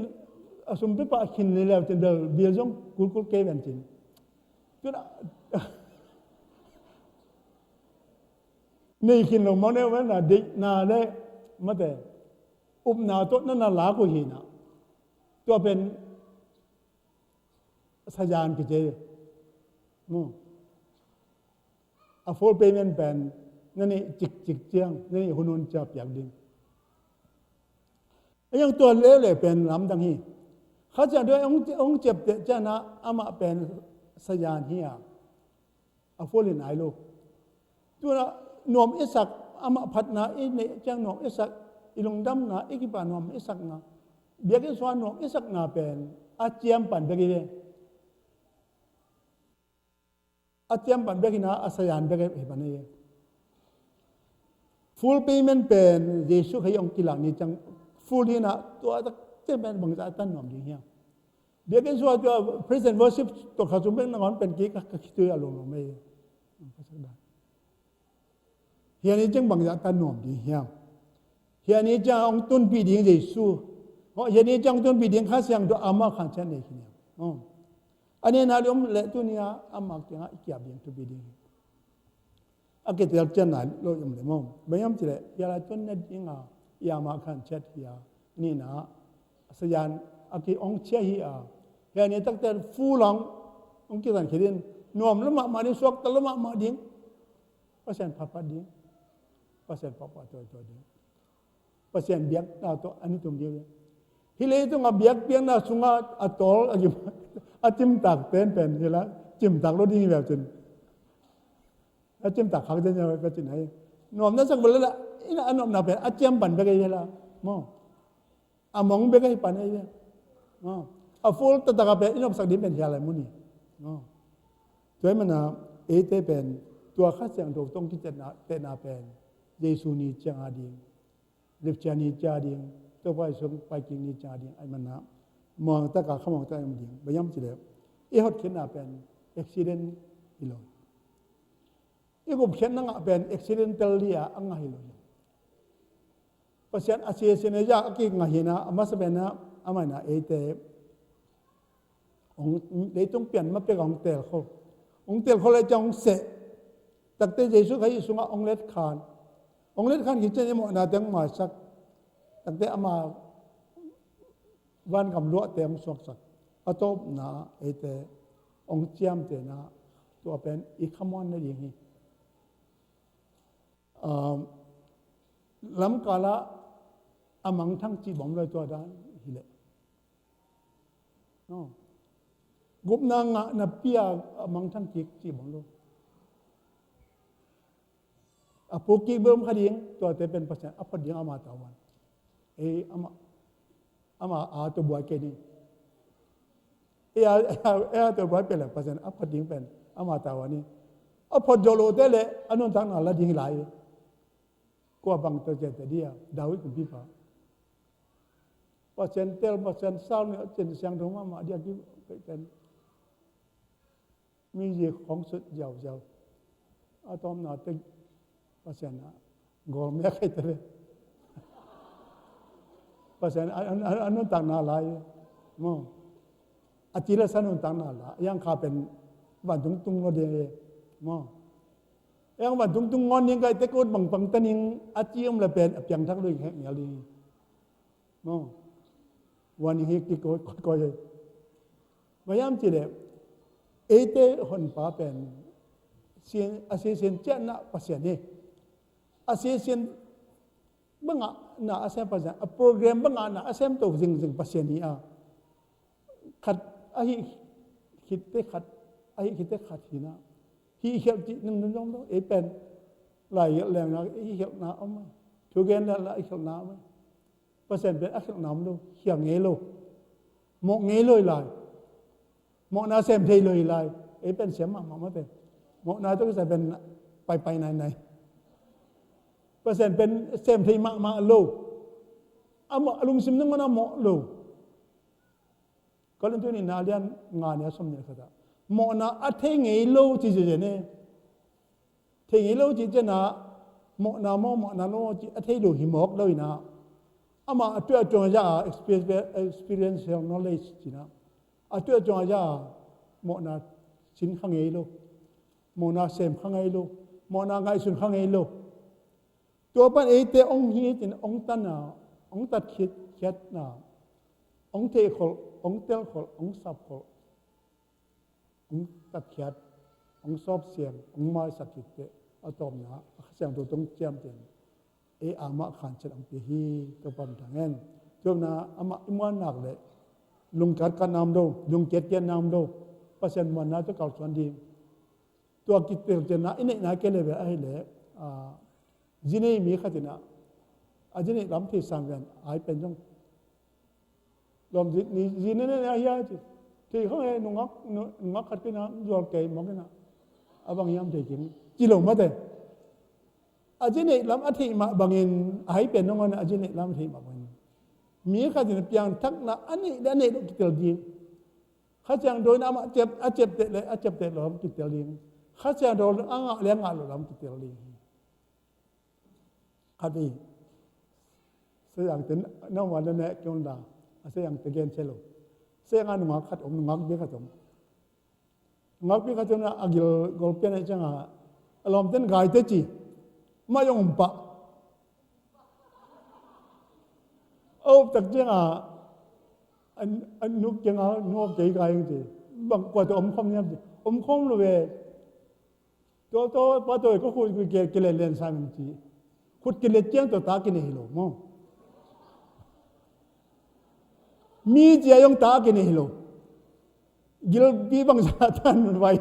สมมติว่าคินเลยแล้วจะเดินบิลจงกุลเกยเป็นจริงจุดนี่คิดลงมาเนี่ยว่าน่ะดิน่าเลยมาแต่นาตัวนั่นน่ะลากุหินะตัวเป็นสยานกิจมั้งfull payment เป็นนั่นนี่จิกเจียงนั่นนี่หุ่นจับอย่างดิ่งยังตัวเลี้ยวเลยเป็นลำดังฮีเขาจะด้วยองเจ็บเจ้านะอามาเป็นสยานเฮียfull ลินไอลูกตัวน่ะนวมอิสักอามาพัดนาอีเนี่ยจังนวมอิสักอีลงดำนาอีกิปานวมอิสักนาเบียกสวานนวมอิสักนาเป็นอาเจียมปันเบกิเวอาเจียมปันเบกินาอาสยานเบกิเอปันเอ full payment เป็นเยซูให้องค์กิลังนี่จัง full นี่นะตัวตะเจ้าเป็นบางจากตั้งนวมดีเฮียเบียกสวานตัว present worship ตัวข้าจุ่มเป็นนักงานเป็นกิ๊กก็คิดตัวอารมณ์ไม่เฮียนี่จังบางอย่างตันนอมดีเฮียนี่จังองตุนปีดิ่งเยซูเฮียนี่จังตุนปีดิ่งข้าเสียงตัวอามาขันเช่นนี้เนี่ยอันนี้นาลมเละตัวนี้อามาเกี่ยงอีกอย่างเดียวตุนปีดิ่งอาเกิดจากเจ้าหน้าโลยมเลยมั้งไม่ยอมจีเลยยาลาตุนเนี่ยดิ่งยามาขันเช่นเฮียนี่นะสยานอาเกิดองเชียเฮียนี่ตั้งแต่ฟูหลังองกิตันเขียนนอมละมาดิสวกตะละมาดิ่งเพราะฉะนั้นพับดิ่งpasal papa tu dia pasal biak na to ani tum dia hile tu ngabiak biak na sunga atol agi atim tak pen hila chim tak lo dingแบบจนatim tak khak den ya ka chin hai nom na sak bol la ina anom na pen atim ban be ga la mo among be ga pan ai mo a full ta ka pe inom sak di pen ya la mu ni mo toy mana e te pen ตัวข้าเสียงถูกต้องที่จะนาเป็นเยซูนีจาดิงลิฟจานีจาดิงตัวไปสงไปกินนีจาดิงไอ้มันนะมองตะกาขมองตะมันดิงไปย้ำจีเดียวฮอดเข็นนาเป็นอุบิเหตุฮิโลกุบเข็นนั่งเป็นอุบิเหตุเลียอังฮิโลเพราะฉะนั้นอาเซียนยากกิงหินะอามาสเปนะอามานะเตองเลยต้องเปลี่ยนมาเป็นองเตลเขาเลยจะองเสตั้งแต่เยซูให้สุงองเล็ดขานคิดจะยังหมดนาเตียงมาสักตั้งแต่อามาวันกำลัวเต็มสวกสักอตบนาเตองเจียมเตนะตัวเป็นอีกขมอนนั่นเองล้ำกาละอามังทั้งจีบอมเลยตัวด้านฮิเลกุบนางนับเปียอามังทั้งจีบอมเลยปูกีเบิ่มขดิ้งตัวเตเป็นภาษาอพอดิ้งอามาตาวันอามาตัวบัวเกนี่ตัวบัวเป็นอะไรภาษาอพอดิ้งเป็นอามาตาวันนี้อพอจโลเตเลอันนั้นทางนั้นละดิ้งหลายกว่าบางตัวเจตเดียดาวิดกุมพิพาภาษาเตลภาษาซาลเนี่ยเจนเสียงตรงมาเดียกี้เป็นมีเยของสุดยาวๆอาตอมนาเตภาษานะกอลเมียใครเตะภาษาอันนั้นต่างนาลายมั้งอาทิตย์ละสันนั้นต่างนาลายังข้าเป็นวันตุงก็เดียมั้งยังวันตุงงอนยังไงแต่ก็บังตันยังอาเจียมละเป็นเพียงทักด้วยแค่เมียลีมั้งวันนี้กี่ก็ยังพยายามจีเลยเตหอนป้าเป็นเสียนอาเซียนเจ้าหน้าภาษาเนี่ยอาเซียนบังน่าอาเซียนภาษาโปรแกรมบังน่าอาเซียนตัวจริงภาษานี้ขัดไอ้คิดเตขัดหินะ hi hiểu chỉ nằm trong đó ấy bên lại làng nó hiểu nào ông ấy chú ghen là lại hiểu nào ấy percent bên hiểu nào luôn hiểu nghe luôn một nghe lôi lại một nào xem thấy lôi lại ấy bên xem mà thế một nào tôi sẽ bênไปnày percent bên xem thấy mà luôn ama alung sim nang mana mo lo kalau tu ni nalian ngania somnya kata mo na athe ngei lo chi je ne the ngei lo chi je na mo na no chi athe lo hi mok lo na ama atwa chong ja experiential knowledge chi na atwa chong ja mo na sin khang ngei lo mo na sem khang ngei lo mo na ngai sun khang ngei lo to pan e te ong hi tin ong tan na ôngตัดคิดนะôngเทขอôngเตลขอôngสับขอôngตัดคิดôngสอบเสียงôngไม่สักกิจเตอตอมนะเสียงตัวต้องเจียมเต็มอามาขันเชิดองปีฮีตัวปั๊มทางเงินจนนะอามาอิมันหนักเลยลุงกัดกันนำดูลุงเจ็ดเจ็ดนำดูเปอร์เซ็นต์มันนะจะเก่าส่วนดีตัวกิจเตลเจนะอินเนนะเกลเลยไอ้เลยจีนี่มีขัดนะอาจจะนี่ลำที่สังกันหายเป็นจังลมนี่จีนี่เนี่ยยาจีที่เขาเองนุ่งขัดกันนะยอดเกยมองกันนะบางยามที่กินจีหลงมาแต่อาจจะนี่ลำอาทิมาบางเงินหายเป็นน้องมันอาจจะนี่ลำอาทิมาบางมีข้าจะเพียงทักนะอันนี้ด้านนี้กิจเตลดีข้าจะโดนอาเจ็บเตะเลยเจ็บเตะหลอมกิจเตลดีข้าจะโดนเลี้ยงหลอมกิจเตลดีข้าดีsayang ten nawa na ne kyong da sayang tegen chelo sayang anu ngak khat ngak bi khatom na agil golpe na changa alom ten gai te chi ma yong pa op tak changa an nuk changa no ke gai ng chi bang kwa to khom nyam chi khom lo we to pa to ko khu ke le len sa min chi khut ke le chang to ta ke ne lo moมีเจียงตากินเหรอกิลบีบังซาตันไว้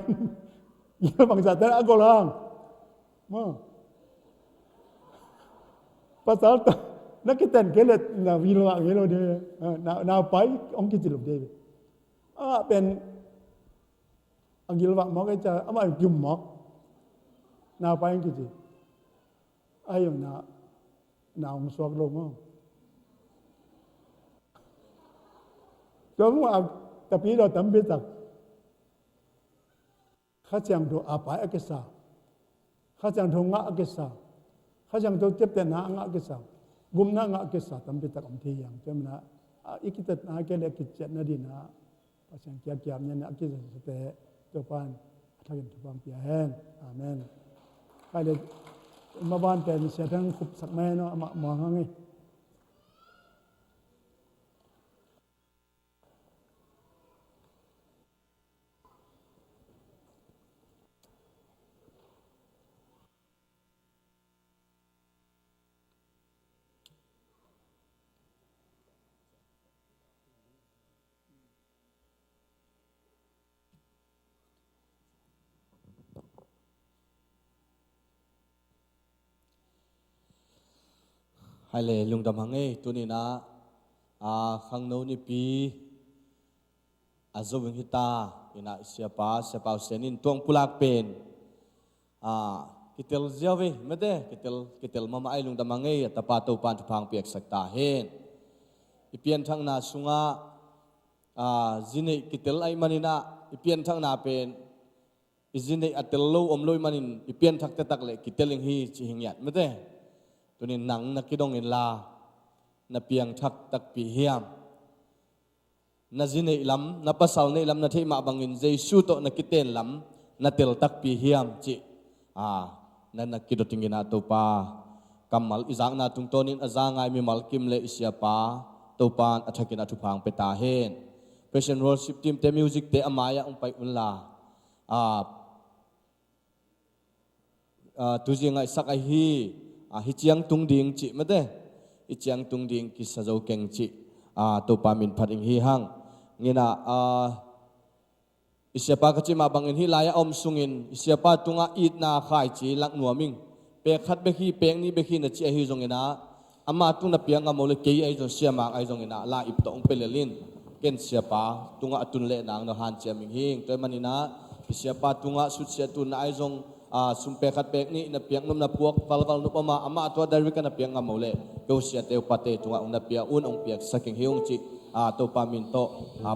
กิลบังซาตันอากอลังมาภาษาตนักกิตันเกล็ดนาวิโรเกลเดนาไปองกิจิลเดเป็นอังกิลวะมอกจะอามากิมมอกนาไปองกิจิอายุนาองสวกลงJangan tapi dah tambah tak. Kacang tu apa akesa, kacang tu ngak akesa, kacang tu cep tenang ngak akesa, gumna ngak akesa tambah tak omti yang cemana ikitat nak kelak kicet nadina, pasang kiam-kiamnya nak kisah sete tuan akan tuan piahen, amen. Kalau maban pen sedang kup sakmai no amak mahangi. hai le lung dam hange tunina khang no ni pi azoving hita ina siapa senin tuang pulak pen kitel ziawe mede kitel mama ai lung dam hange tapato pan phang piak sakta hen ipian thang na sunga zine kitel ai manina ipian thang na pen izine atello omloi manin ipian thak tak le kiteling hi chi hingyat mede tunin nang na kidong in la na piang thak tak pi hiam na zine lam na pasal ne lam na thema bangin jesu to na kiten lam na tel tak pi hiam chi na kidotingina to pa kamal izang na tung tonin azangai mi malkim le isya pa to pan athakin athupang peta hen present worship team te music te amaya umpai unla tuzingai sakai hi hi chiang tung ding chi mate hi chiang tung ding ki sajo keng chi to pa min phating hi hang ngina isiapa kachima bangin hilaya om sungin isiapa tunga it na khai chi lak nuaming pe khat be khi peng ni be khi na chi hi zongina ama tu na pianga mole ke ai jong siama ai zongina la ip tong pelelin ken siapa tunga atun le nang no han chiaming hing toy manina isiapa tunga sut sia tun ai zong sumpe khat pek ni na piang nom na puak valval nu pama ama to dari kana pianga mole ko sia te pate tunga ung na pia un ong piak saking hiung chi to pamin to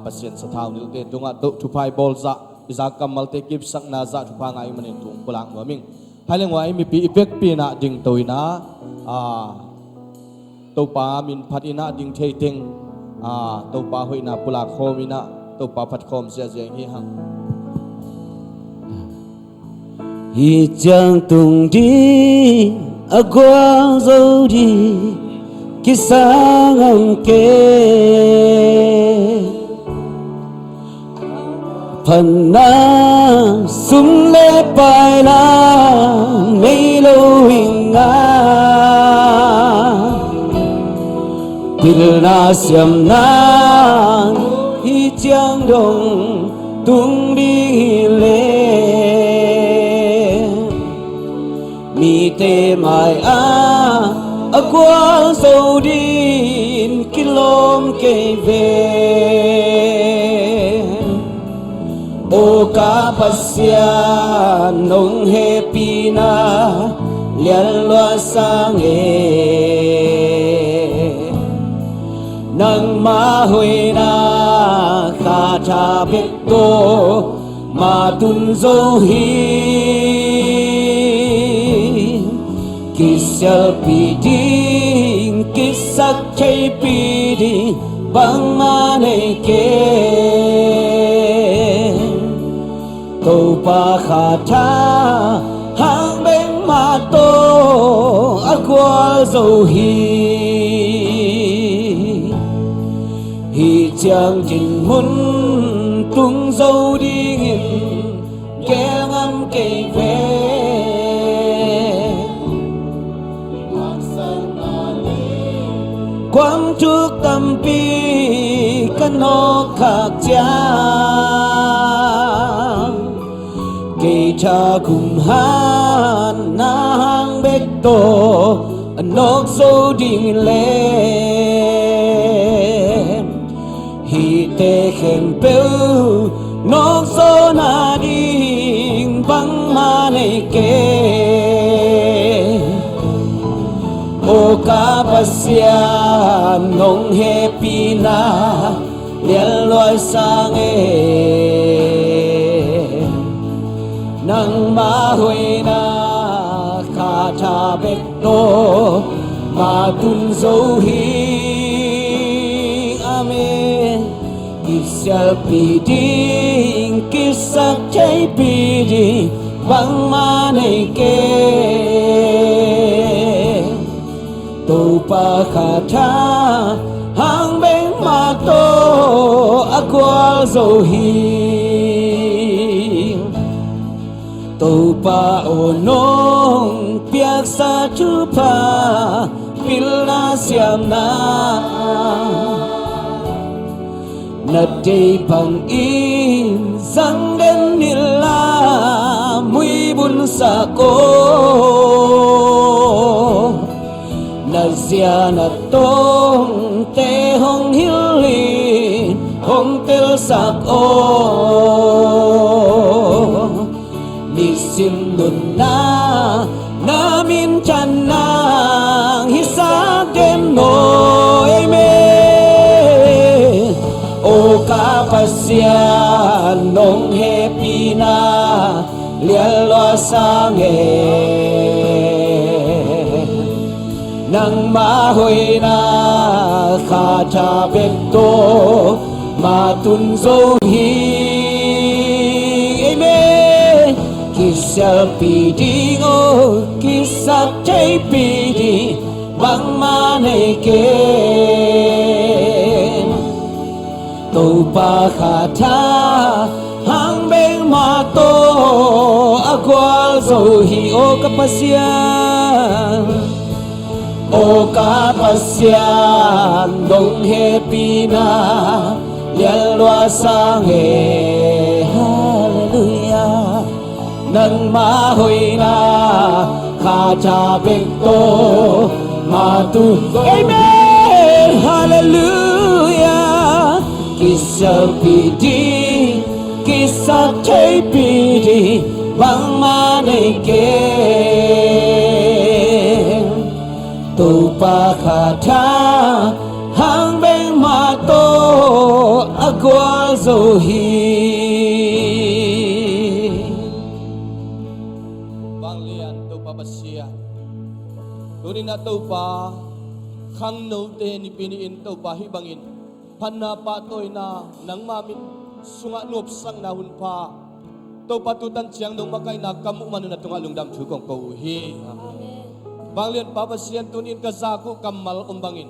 pasien sa thau nil te tunga to tu phai bol za iza kamal te kip sak na za tu pa ngai manin tung pulang noming haleng wa mi pi ipek pi na ding toina to pa min phat ina ding thei teng to pa hoina pula khomina to pa phat khom sia jeng hi hang hi chang tung đi a quang dâu đi ki sang ang ke phần na sum le pai na mei lo hình nga til na siam na hi chang dong tung đi le mi te mai a quang dâu đi kilom ke về o ka pasya nong happy na lian loa sang nang ma hui na kha tha biết to ma tun zo hi kisal pi ding kisak chai pi ding bang ma nei ke câu pa kha tha hang beng ma to a kwa zo hi chang jin mun tung zo đi nghìn ke ngam ke ve quang trước tâm pi căn nó khác cha kê cha cùng han na hang bek to anok so ding le hi te khem peu nok so na ding bang ma nei ke o ka pasya nong happy na lian loi sang nang ma hui na kha tha bek to ma tun zo hi amen kisal pi ding kisak chai pi ding bang ma nei ke to pa kha tha hang beng ma to a kwa zo hi to pa o nong piak sa chu pa pil na siam na na day pang in sang den nila mui bun sa ko na zia na tong te hong hilin hong tel sak o ni sim nun na min chan nang hi sa dem no me o ka pasya nong happy na lian lo sang nang ma hui na kha cha bek to ma tun zo hi amen kisal pi ding o kisak chai pi ding bang ma nei ke to pa kha tha hang beng ma to a kwal zo hi o ka pasya o ka pasya dong happy na lian loa sang nang mahoy na kacabekto matu. Amen. Hallelujah. Kisah pidi, kisah pidi, bang maneke. Tupa kata, hang beng mato, agwal zohi. Bang lian to pa basia. Tunin na to pa khang no te ni piniin to pa hibangin. Panapatoy na nang mamin sunga nup sang na hunpa. To patutan siyang nung makay na kamu manu na tunga lungdam tukong kauhi. Bang lian pa basian tunin kazaku kamal umbangin.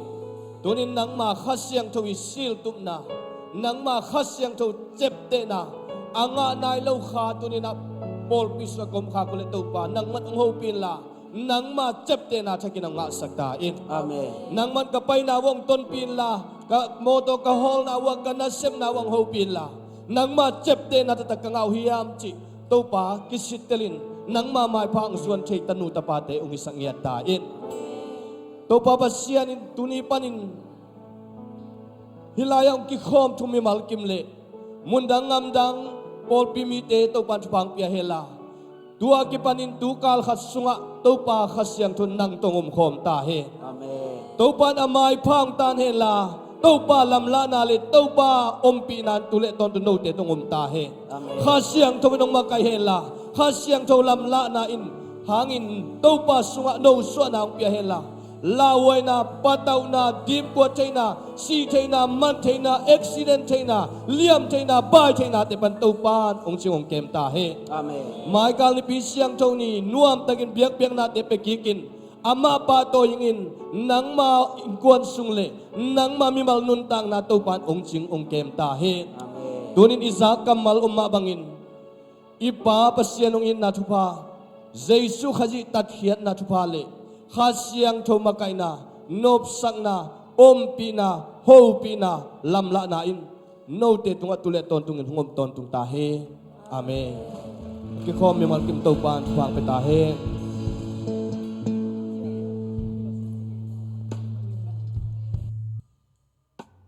Tunin nang makhasyang to isil tup na. Nang makhasyang to cepte na. Anga na ilaw ka tunin na Paul Piswa kom kakulit to pa nang man hopin la nang ma cepte na sa kinang nga saktain. Amen. Nang man kapay na wang tonpin la ka moto ka hol na wang kanasem na wang hopin la nang ma cepte na tatakang hiyam chi to pa kisitelin nang mamay pa ang suwan chay tanu tapate ung isang iyatain. To pa basyanin tunipanin hilayang kikhom tumimal kimle mundang ngamdang Paul pimite to panspang piahela. Dua kipanin tukal khasunga to pa khasyang tun nang tongum khom tahe. Amen. To pan amay pang tanhela. To pa lamla nalit to pa ompi nan tule ton to note tongum tahe. Amen. Khasyang to nong makahela. Khasyang to lamla na in hangin to pa sunga no suwa na ang piahela. Laway na, pataw na, dimpo tayo na, si tayo na, man tayo na, accident tayo na, liam tayo na, bay tayo na, tepantupan, ong singong kem tahe. Amen. May kalnipisyang tayo ni, nuam tagin biyak-biyak natin pekikin, ama pa to yingin, nang ma-ingkuan sungle, nang mamimal nuntang na tupan, ong singong kem tahe. Amen. Tunin isa kamal umabangin, ipapasyanong in natupa, Jesu kaji tathiyat natupale, Khasyang to makay na, nopsak na, ompi na, hopi na, lamla na in. Note tunga tulet ton tungin hungom ton tung tahe. Amen. Kikom yamal kim to pan pang petahe.